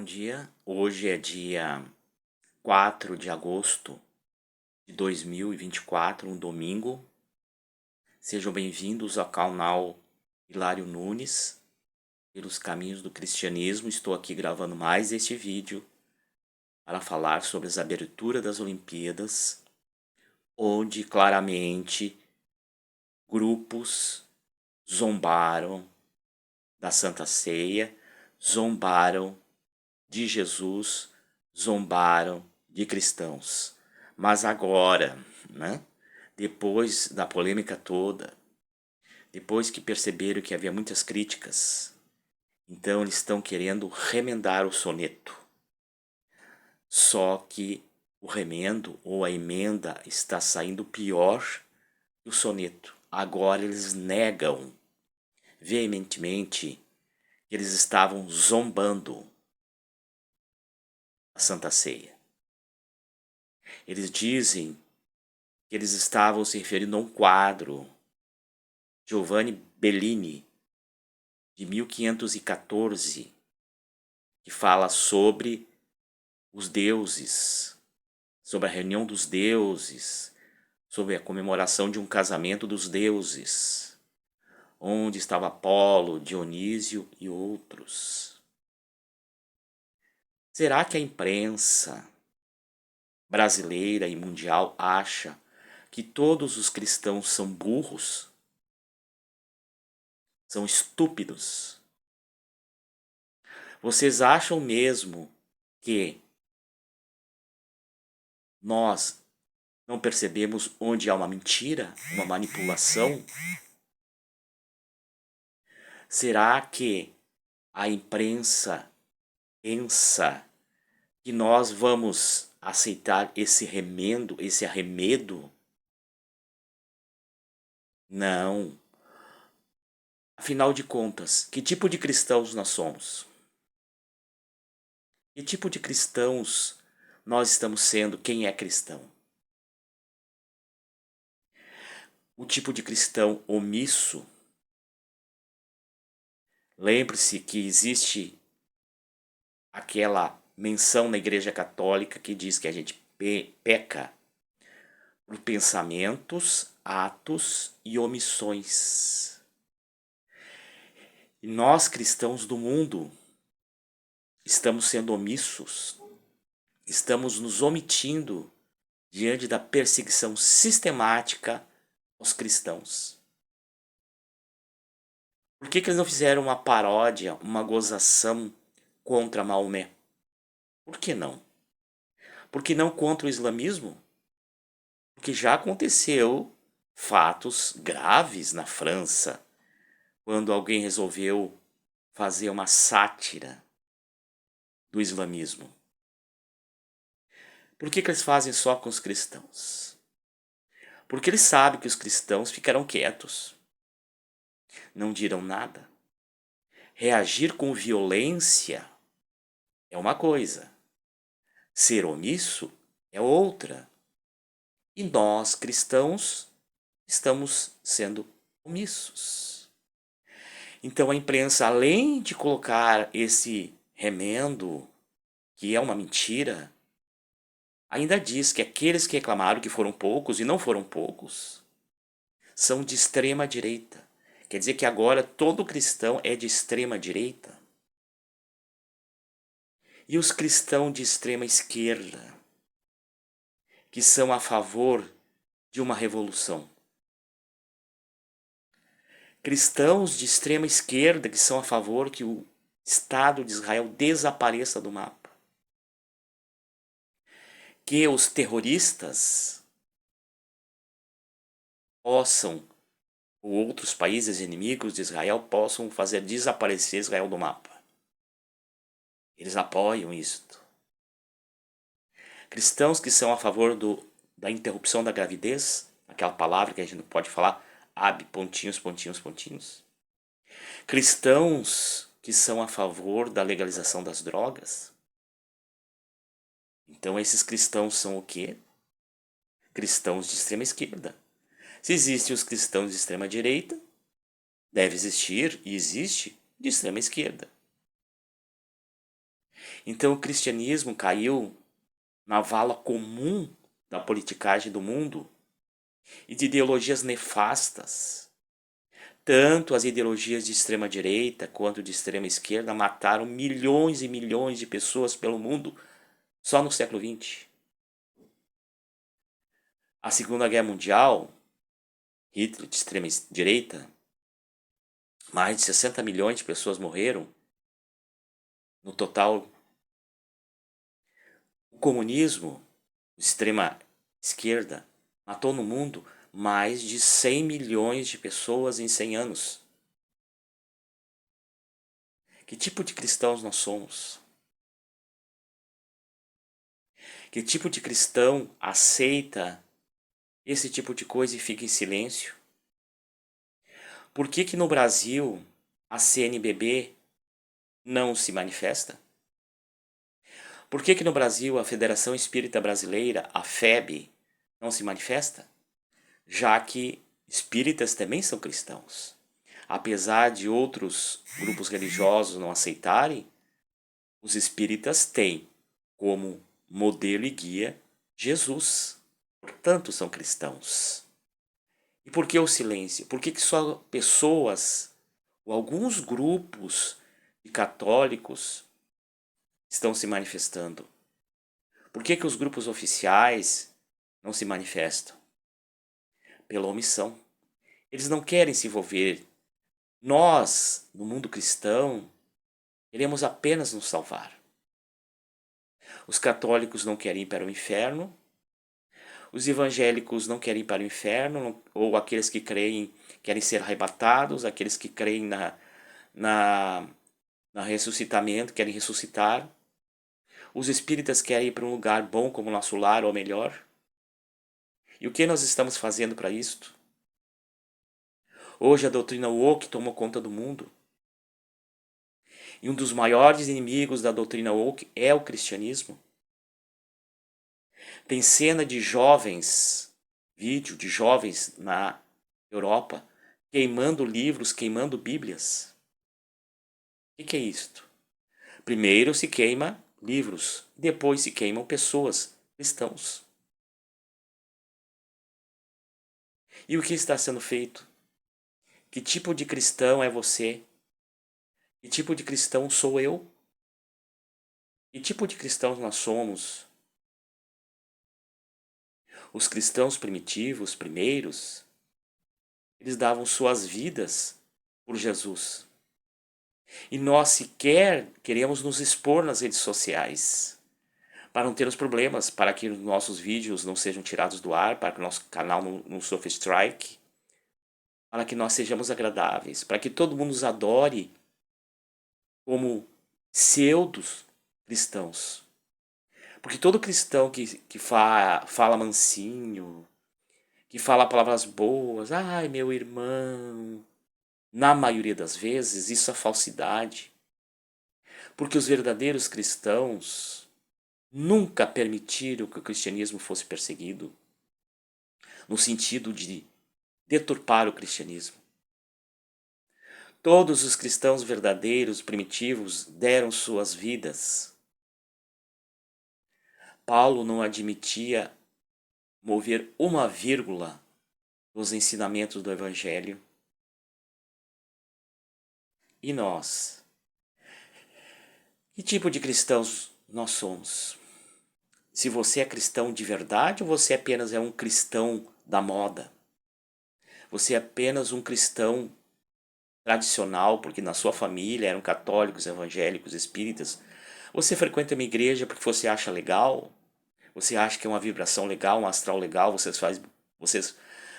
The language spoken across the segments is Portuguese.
dia. Hoje é dia 4 de agosto de 2024, um domingo. Sejam bem-vindos ao canal Hilário Nunes, pelos caminhos do cristianismo. Estou aqui gravando mais este vídeo para falar sobre as aberturas das Olimpíadas, onde claramente grupos zombaram da Santa Ceia, zombaram de Jesus, zombaram de cristãos. Mas agora, depois da polêmica toda, depois que perceberam que havia muitas críticas, então eles estão querendo remendar o soneto. Só que o remendo ou a emenda está saindo pior que o soneto. Agora eles negam veementemente que eles estavam zombando a Santa Ceia. Eles dizem que eles estavam se referindo a um quadro, Giovanni Bellini, de 1514, que fala sobre os deuses, sobre a reunião dos deuses, sobre a comemoração de um casamento dos deuses, onde estava Apolo, Dionísio e outros. Será que a imprensa brasileira e mundial acha que todos os cristãos são burros? São estúpidos? Vocês acham mesmo que nós não percebemos onde há uma mentira, uma manipulação? Será que a imprensa pensa que nós vamos aceitar esse remendo, esse arremedo? Não. Afinal de contas, que tipo de cristãos nós somos? Que tipo de cristãos nós estamos sendo? Quem é cristão? O tipo de cristão omisso? Lembre-se que existe aquela menção na Igreja Católica que diz que a gente peca por pensamentos, atos e omissões. E nós, cristãos do mundo, estamos sendo omissos, estamos nos omitindo diante da perseguição sistemática aos cristãos. Por que eles não fizeram uma paródia, uma gozação contra Maomé? Por que não? Por que não contra o islamismo? Porque já aconteceu fatos graves na França, quando alguém resolveu fazer uma sátira do islamismo. Por que eles fazem só com os cristãos? Porque eles sabem que os cristãos ficarão quietos, não dirão nada. Reagir com violência é uma coisa, ser omisso é outra. E nós, cristãos, estamos sendo omissos. Então a imprensa, além de colocar esse remendo, que é uma mentira, ainda diz que aqueles que reclamaram, que foram poucos, e não foram poucos, são de extrema direita. Quer dizer que agora todo cristão é de extrema direita? E os cristãos de extrema esquerda, que são a favor de uma revolução? Cristãos de extrema esquerda que são a favor que o Estado de Israel desapareça do mapa. Que os terroristas possam, ou outros países inimigos de Israel, possam fazer desaparecer Israel do mapa. Eles apoiam isto. Cristãos que são a favor da interrupção da gravidez, aquela palavra que a gente não pode falar, ab, pontinhos, pontinhos, pontinhos. Cristãos que são a favor da legalização das drogas. Então esses cristãos são o quê? Cristãos de extrema esquerda. Se existem os cristãos de extrema direita, deve existir e existe de extrema esquerda. Então o cristianismo caiu na vala comum da politicagem do mundo e de ideologias nefastas. Tanto as ideologias de extrema direita quanto de extrema esquerda mataram milhões e milhões de pessoas pelo mundo só no século XX. A Segunda Guerra Mundial, Hitler de extrema direita, mais de 60 milhões de pessoas morreram. No total, o comunismo, de extrema esquerda, matou no mundo mais de 100 milhões de pessoas em 100 anos. Que tipo de cristãos nós somos? Que tipo de cristão aceita esse tipo de coisa e fica em silêncio? Por que que no Brasil a CNBB não se manifesta? Por que que no Brasil a Federação Espírita Brasileira, a FEB, não se manifesta? Já que espíritas também são cristãos. Apesar de outros grupos religiosos não aceitarem, os espíritas têm como modelo e guia Jesus. Portanto, são cristãos. E por que o silêncio? Por que só pessoas ou alguns grupos de católicos estão se manifestando? Por que os grupos oficiais não se manifestam? Pela omissão. Eles não querem se envolver. Nós, no mundo cristão, queremos apenas nos salvar. Os católicos não querem ir para o inferno, os evangélicos não querem ir para o inferno, ou aqueles que creem querem ser arrebatados, aqueles que creem na ressuscitamento querem ressuscitar. Os espíritas querem ir para um lugar bom como nosso lar ou melhor. E o que nós estamos fazendo para isto? Hoje a doutrina woke tomou conta do mundo. E um dos maiores inimigos da doutrina woke é o cristianismo. Tem cena de jovens, vídeo de jovens na Europa, queimando livros, queimando bíblias. O que é isto? Primeiro se queima livros, depois se queimam pessoas, cristãos. E o que está sendo feito? Que tipo de cristão é você? Que tipo de cristão sou eu? Que tipo de cristãos nós somos? Os cristãos primitivos, primeiros, eles davam suas vidas por Jesus. E nós sequer queremos nos expor nas redes sociais para não termos problemas, para que os nossos vídeos não sejam tirados do ar, para que o nosso canal não sofra strike, para que nós sejamos agradáveis, para que todo mundo nos adore como pseudos cristãos. Porque todo cristão que fala mansinho, que fala palavras boas, ai meu irmão, na maioria das vezes isso é falsidade. Porque os verdadeiros cristãos nunca permitiram que o cristianismo fosse perseguido, no sentido de deturpar o cristianismo. Todos os cristãos verdadeiros, primitivos, deram suas vidas. Paulo não admitia mover uma vírgula nos ensinamentos do Evangelho. E nós? Que tipo de cristãos nós somos? Se você é cristão de verdade ou você apenas é um cristão da moda? Você é apenas um cristão tradicional, porque na sua família eram católicos, evangélicos, espíritas. Você frequenta uma igreja porque você acha legal? Você acha que é uma vibração legal, um astral legal, vocês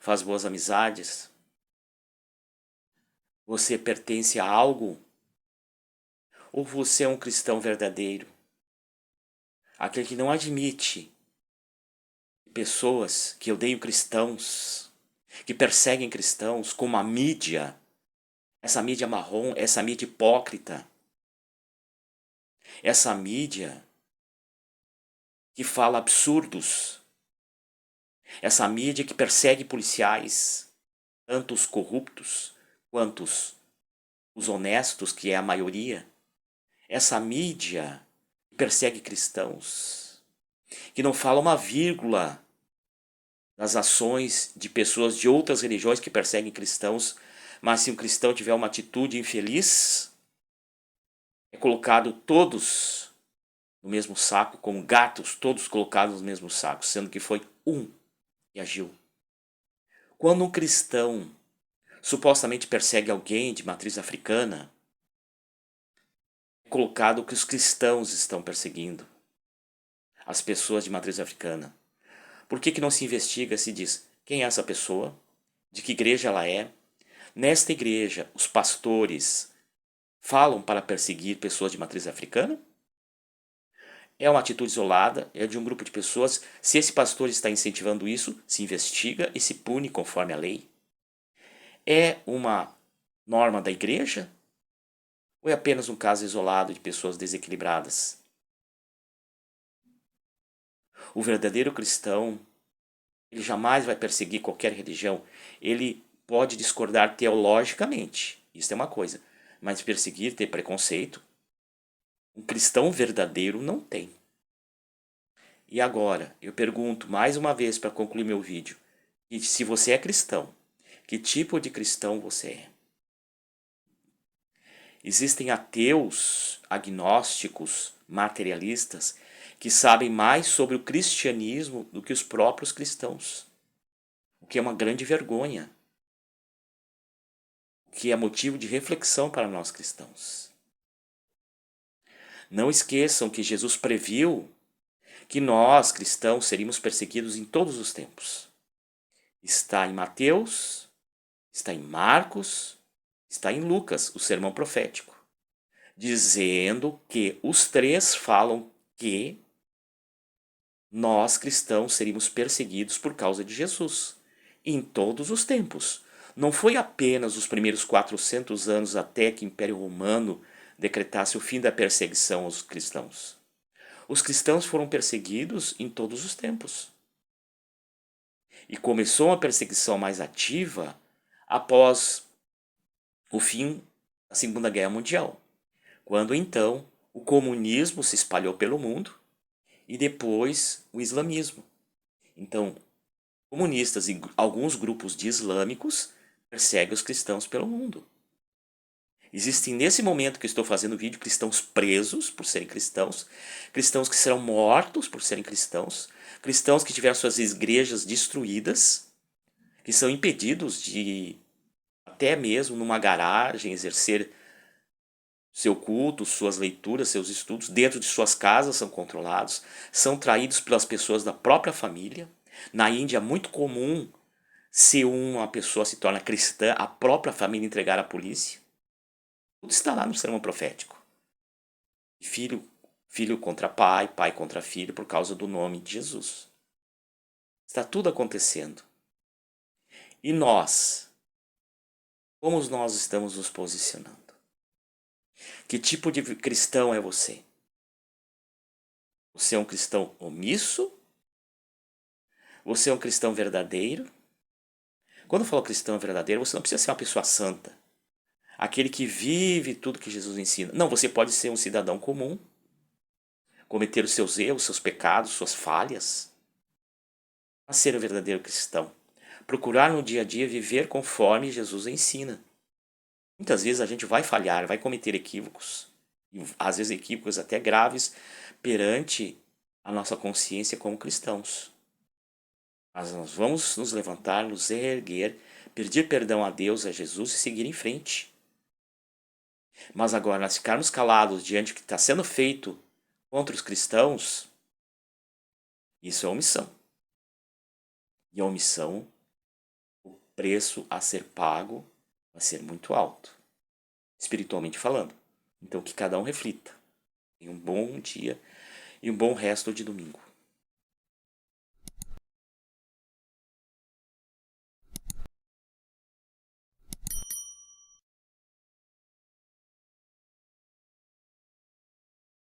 faz boas amizades? Você pertence a algo? Ou você é um cristão verdadeiro? Aquele que não admite pessoas que odeiam cristãos, que perseguem cristãos, como a mídia, essa mídia marrom, essa mídia hipócrita, essa mídia que fala absurdos, essa mídia que persegue policiais, tanto os corruptos quanto os honestos, que é a maioria. Essa mídia que persegue cristãos, que não fala uma vírgula das ações de pessoas de outras religiões que perseguem cristãos, mas se um cristão tiver uma atitude infeliz, é colocado todos no mesmo saco, como gatos, todos colocados no mesmo saco, sendo que foi um que agiu. Quando um cristão supostamente persegue alguém de matriz africana, é colocado que os cristãos estão perseguindo as pessoas de matriz africana. Por que não se investiga, se diz quem é essa pessoa, de que igreja ela é? Nesta igreja, os pastores falam para perseguir pessoas de matriz africana? É uma atitude isolada, é de um grupo de pessoas. Se esse pastor está incentivando isso, se investiga e se pune conforme a lei. É uma norma da igreja? Ou é apenas um caso isolado de pessoas desequilibradas? O verdadeiro cristão, ele jamais vai perseguir qualquer religião. Ele pode discordar teologicamente, isso é uma coisa. Mas perseguir, ter preconceito, um cristão verdadeiro não tem. E agora, eu pergunto mais uma vez para concluir meu vídeo, e se você é cristão, que tipo de cristão você é? Existem ateus, agnósticos, materialistas, que sabem mais sobre o cristianismo do que os próprios cristãos, o que é uma grande vergonha, o que é motivo de reflexão para nós cristãos. Não esqueçam que Jesus previu que nós, cristãos, seríamos perseguidos em todos os tempos. Está em Mateus, está em Marcos, está em Lucas, o sermão profético, dizendo que os três falam que nós, cristãos, seríamos perseguidos por causa de Jesus, em todos os tempos. Não foi apenas os primeiros 400 anos até que o Império Romano decretasse o fim da perseguição aos cristãos. Os cristãos foram perseguidos em todos os tempos. E começou uma perseguição mais ativa após o fim da Segunda Guerra Mundial, quando então o comunismo se espalhou pelo mundo e depois o islamismo. Então, comunistas e alguns grupos de islâmicos perseguem os cristãos pelo mundo. Existem, nesse momento que estou fazendo o vídeo, cristãos presos por serem cristãos, cristãos que serão mortos por serem cristãos, cristãos que tiveram suas igrejas destruídas, que são impedidos de, até mesmo numa garagem, exercer seu culto, suas leituras, seus estudos, dentro de suas casas são controlados, são traídos pelas pessoas da própria família. Na Índia é muito comum, se uma pessoa se torna cristã, a própria família entregar à polícia. Tudo está lá no sermão profético. Filho contra pai, pai contra filho, por causa do nome de Jesus. Está tudo acontecendo. E nós? Como nós estamos nos posicionando? Que tipo de cristão é você? Você é um cristão omisso? Você é um cristão verdadeiro? Quando eu falo cristão verdadeiro, você não precisa ser uma pessoa santa. Aquele que vive tudo que Jesus ensina. Não, você pode ser um cidadão comum, cometer os seus erros, seus pecados, suas falhas, mas ser um verdadeiro cristão. Procurar no dia a dia viver conforme Jesus ensina. Muitas vezes a gente vai falhar, vai cometer equívocos, e às vezes equívocos até graves, perante a nossa consciência como cristãos. Mas nós vamos nos levantar, nos erguer, pedir perdão a Deus, a Jesus e seguir em frente. Mas agora, nós ficarmos calados diante do que está sendo feito contra os cristãos, isso é omissão. E a omissão, o preço a ser pago vai ser muito alto, espiritualmente falando. Então que cada um reflita. Tenha um bom dia e um bom resto de domingo.